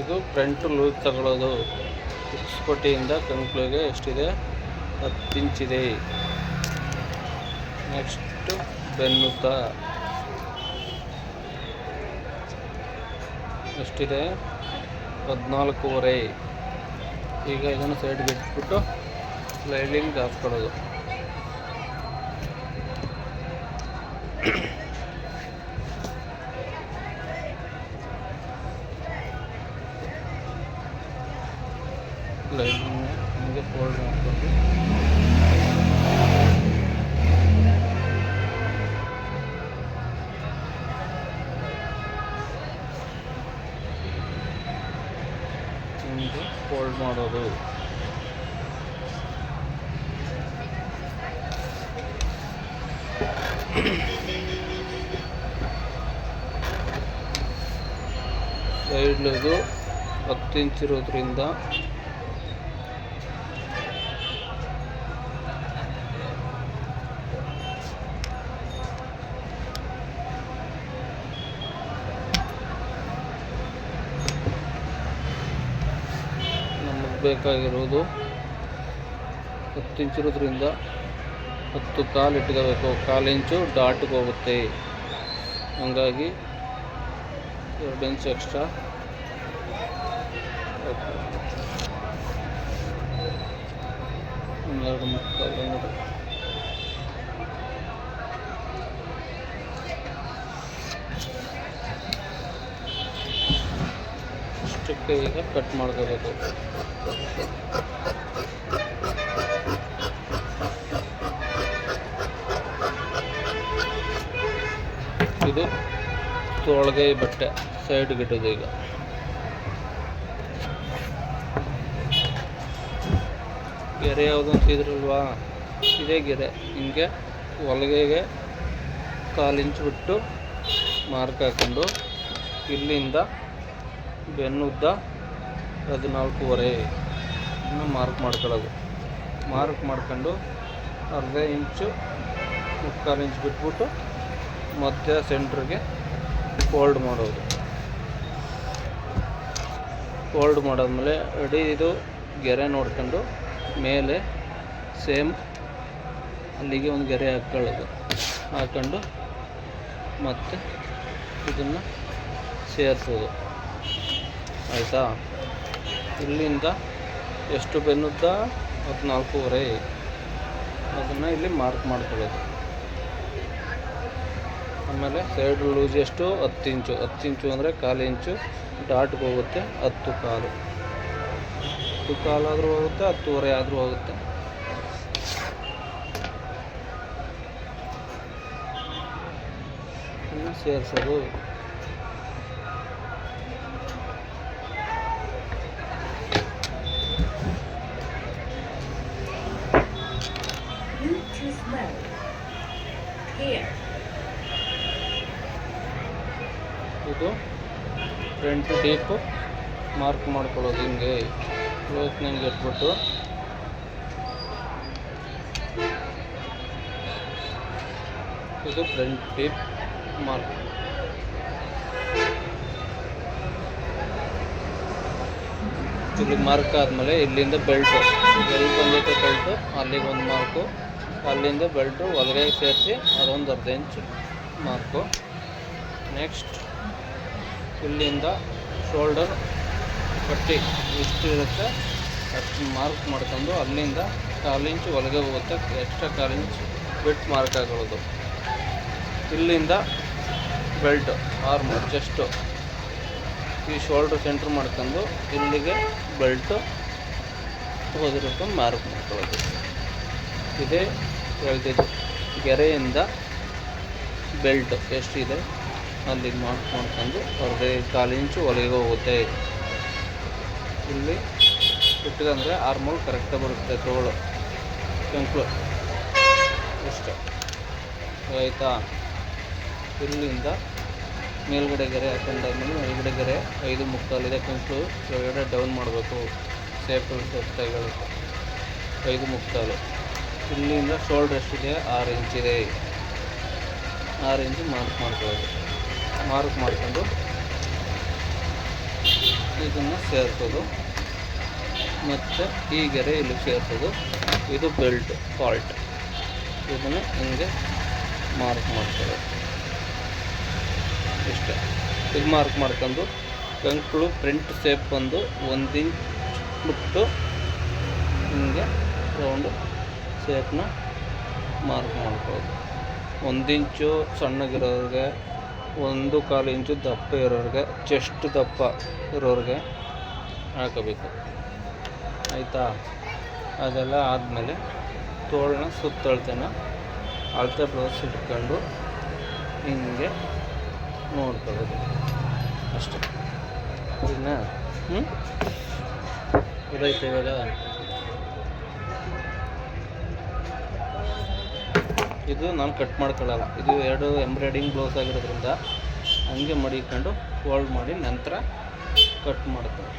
ಇದು front loose ತಗೊಳ್ಳೋದು. ಉಕ್ಸ್ಪಟ್ಟಿಯಿಂದ ಕಂಕ್ಳಿಗೆ ಎಷ್ಟಿದೆ? 10 ಇಂಚಿದೆ. ನೆಕ್ಸ್ಟು ಬೆನ್ನುದ್ದ ಎಷ್ಟಿದೆ? 14.5. ಈಗ ಇದನ್ನು ಸೈಡ್ಗೆ ಇಟ್ಬಿಟ್ಟು ಸ್ಲೈಡಿಂಗ್ ಹಾಕ್ಕೊಳ್ಳೋದು. ಸ್ಲೈಡಿಂಗ್ ಹೀಗೆ ಫೋಲ್ಡ್ ಮಾಡ್ಕೊಂಡು ಹಿಂಗೆ ಫೋಲ್ಡ್ ಮಾಡೋದು. ಸೈಡ್ಲದು 10 ಇಂಚ್ ಇರೋದ್ರಿಂದ ನಮಗೆ ಬೇಕಾಗಿರೋದು 10 ಇಂಚ್ ಇರೋದ್ರಿಂದ 10 ಕಾಲು ಇಟ್ಕೋಬೇಕು. 1/4 ಇಂಚು ಡಾಟ್ಗೆ ಹೋಗುತ್ತೆ. ಹಂಗಾಗಿ 2 ಇಂಚ್ ಎಕ್ಸ್ಟ್ರಾ 2.75 ಅಷ್ಟಕ್ಕೆ ಈಗ ಕಟ್ ಮಾಡ್ಕೋಬೇಕು. ಇದು ತೊಳಗೈ ಬಟ್ಟೆ ಸೈಡ್ಗೆ ಇಟ್ಟೋದು. ಈಗ ಗೆರೆ ಯಾವುದು ಅಂತಿದ್ರಲ್ವಾ, ಇದೇ ಗೆರೆ. ಹಿಂಗೆ ಹೊಲಿಗೆಗೆ 1/4 ಇಂಚ್ ಬಿಟ್ಟು ಮಾರ್ಕ್ ಹಾಕೊಂಡು ಇಲ್ಲಿಂದ ಬೆನ್ನುದ್ದ 14.5 ಇನ್ನು ಮಾರ್ಕ್ ಮಾಡ್ಕೊಳ್ಳೋದು. ಮಾರ್ಕ್ ಮಾಡ್ಕೊಂಡು 1/2 ಇಂಚು 3/4 ಇಂಚ್ ಬಿಟ್ಬಿಟ್ಟು ಮತ್ತೆ ಸೆಂಟ್ರಿಗೆ ಫೋಲ್ಡ್ ಮಾಡೋದು. ಫೋಲ್ಡ್ ಮಾಡಾದ್ಮೇಲೆ ಇದು ಗೆರೆ ನೋಡ್ಕೊಂಡು ಮೇಲೆ ಸೇಮ್ ಅಲ್ಲಿಗೆ ಒಂದು ಗೆರೆ ಹಾಕ್ಕೊಂಡು ಮತ್ತೆ ಇದನ್ನು ಸೇರಿಸೋದು. ಆಯಿತಾ? ಇಲ್ಲಿಂದ ಎಷ್ಟು ಬೆನ್ನುದ್ದ? 14.5. ಅದನ್ನು ಇಲ್ಲಿ ಮಾರ್ಕ್ ಮಾಡ್ಕೊಳ್ಳೋದು. ಆಮೇಲೆ ಸೈಡ್ ಲೂಸ್ ಎಷ್ಟು? 10 ಇಂಚು. 10 ಇಂಚು ಅಂದರೆ 1/4 ಇಂಚು ಡಾಟ್ಗೆ ಹೋಗುತ್ತೆ. 10 ಕಾಲು ಆದರೂ ಹೋಗುತ್ತೆ, 10.5 ಆದರೂ ಹೋಗುತ್ತೆ. ಇನ್ನು ಸೇರಿಸೋದು. ಇದು ಫ್ರಂಟ್ ಡೀಪ್ ಮಾರ್ಕ್ ಮಾಡ್ಕೊಳ್ಳೋದು. ಹಿಂಗೆ ಕ್ಲೋಸ್ನಿಂಗ್ ಇಟ್ಬಿಟ್ಟು ಇದು ಫ್ರಂಟ್ ಡೀಪ್ ಮಾರ್ಕ್. ಇಲ್ಲಿ ಮಾರ್ಕ್ ಆದಮೇಲೆ ಇಲ್ಲಿಂದ ಬೆಲ್ಟು ಎಲ್ಲಿ ಬಂದೈತೆ ಬೆಲ್ಟು ಅಲ್ಲಿಗೆ ಒಂದು ಮಾರ್ಕು, ಅಲ್ಲಿಂದ ಬೆಲ್ಟು ಒಳಗೆ ಸೇರಿಸಿ ಅದೊಂದು 1/2 ಇಂಚ್ ಮಾರ್ಕು. ನೆಕ್ಸ್ಟ್ ಇಲ್ಲಿಂದ ಶೋಲ್ಡರ್ ಪಟ್ಟಿ ಎಷ್ಟು ಇರುತ್ತೆ ಅಷ್ಟು ಮಾರ್ಕ್ ಮಾಡ್ಕೊಂಡು ಅಲ್ಲಿಂದ 1/4 ಇಂಚು ಒಳಗೆ ಹೋಗುತ್ತೆ. ಎಕ್ಸ್ಟ್ರಾ 1/4 ಇಂಚ್ ಬಿಟ್ಟು ಮಾರ್ಕ್ ಹಾಕೊಳ್ಳೋದು. ಇಲ್ಲಿಂದ ಬೆಲ್ಟ್ ಆರ್ಮ್ ಚೆಸ್ಟು ಈ ಶೋಲ್ಡ್ರ್ ಸೆಂಟ್ರ್ ಮಾಡ್ಕೊಂಡು ಇಲ್ಲಿಗೆ ಬೆಲ್ಟು ಹೋದಿರೋದು ಮಾರ್ಕ್ ಮಾಡ್ಕೊಳ್ಳೋದು. ಇದೇ ಹೇಳ್ತಿದ್ದು ಗೆರೆಯಿಂದ ಬೆಲ್ಟ್ ಎಷ್ಟಿದೆ ಅಲ್ಲಿಗೆ ಮಾರ್ಕ್ ಮಾಡ್ಕೊಂಡು 1/4 ಇಂಚು ಒಳಗೆ ಹೋಗುತ್ತೆ. ಇಲ್ಲಿ ಇಟ್ಕೊಂಡ್ರೆ ಆರ್ಮೋಲ್ ಕರೆಕ್ಟಾಗಿ ಬರುತ್ತೆ. ತೋಳು ಕಂಕ್ಳು ಇಷ್ಟ ಆಯಿತಾ? ಇಲ್ಲಿಂದ ಮೇಲ್ಗಡೆ ಗೆರೆ ಹಾಕೊಂಡಾದ್ಮೇಲೆ ಮೇಲ್ಗಡೆ ಗೆರೆ 5.75 ಕಂಕ್ಳು ಕೆಳಗಡೆ ಡೌನ್ ಮಾಡಬೇಕು. ಸೇಫ್ಟಿ ತೆಗೆದು 5.75. ಇಲ್ಲಿಂದ ಶೋಲ್ಡ್ರ್ ಎಷ್ಟಿದೆ? 6 ಇಂಚಿದೆ. 6 ಇಂಚು ಮಾರ್ಕ್ ಮಾಡ್ಕೊಳ್ಳೋದು. ಮಾರ್ಕ್ ಮಾಡ್ಕೊಂಡು ಇದನ್ನು ಸೇರಿಸೋದು ಮತ್ತು ಈ ಗೆರೆ ಇಲ್ಲಿ ಸೇರಿಸೋದು. ಇದು ಬೆಲ್ಟ್ ಫಾಲ್ಟ್, ಇದನ್ನು ಹಿಂಗೆ ಮಾರ್ಕ್ ಮಾಡ್ಕೊಳ್ಳೋದು ಇಷ್ಟೇ. ಇದು ಮಾರ್ಕ್ ಮಾಡ್ಕೊಂಡು ಕಂಕಳು ಫ್ರಂಟ್ ಶೇಪ್ ಬಂದು 1 ಇಂಚ್ ಬಿಟ್ಟು ಹಿಂಗೆ ರೌಂಡು ಶೇಪ್ನ ಮಾರ್ಕ್ ಮಾಡ್ಕೊಳ್ಳೋದು. 1 ಇಂಚು ಸಣ್ಣಗಿರೋರಿಗೆ, 1.25 ಇಂಚು ದಪ್ಪ ಇರೋರಿಗೆ, ಚೆಸ್ಟ್ ದಪ್ಪ ಇರೋರಿಗೆ ಹಾಕಬೇಕು. ಆಯಿತಾ? ಅದೆಲ್ಲ ಆದಮೇಲೆ ತೋಳನ್ನ ಸುತ್ತಳತೆನ ಅಳತೆ ಬ್ಲೌಸ್ ಇಟ್ಕೊಂಡು ಹಿಂಗೆ ನೋಡ್ಕೊಳ್ಳೋದು ಅಷ್ಟೇ. ಇನ್ನು ಇದೈತೆ ಇವಾಗ. ಇದು ನಾನು ಕಟ್ ಮಾಡ್ಕೊಳ್ಳಲ್ಲ, ಇದು 2 ಎಂಬ್ರಾಯ್ಡಿಂಗ್ ಬ್ಲೌಸ್ ಆಗಿರೋದ್ರಿಂದ ಹಂಗೆ ಮಡಿಕೊಂಡು ಫೋಲ್ಡ್ ಮಾಡಿ ನಂತರ ಕಟ್ ಮಾಡ್ತೀನಿ.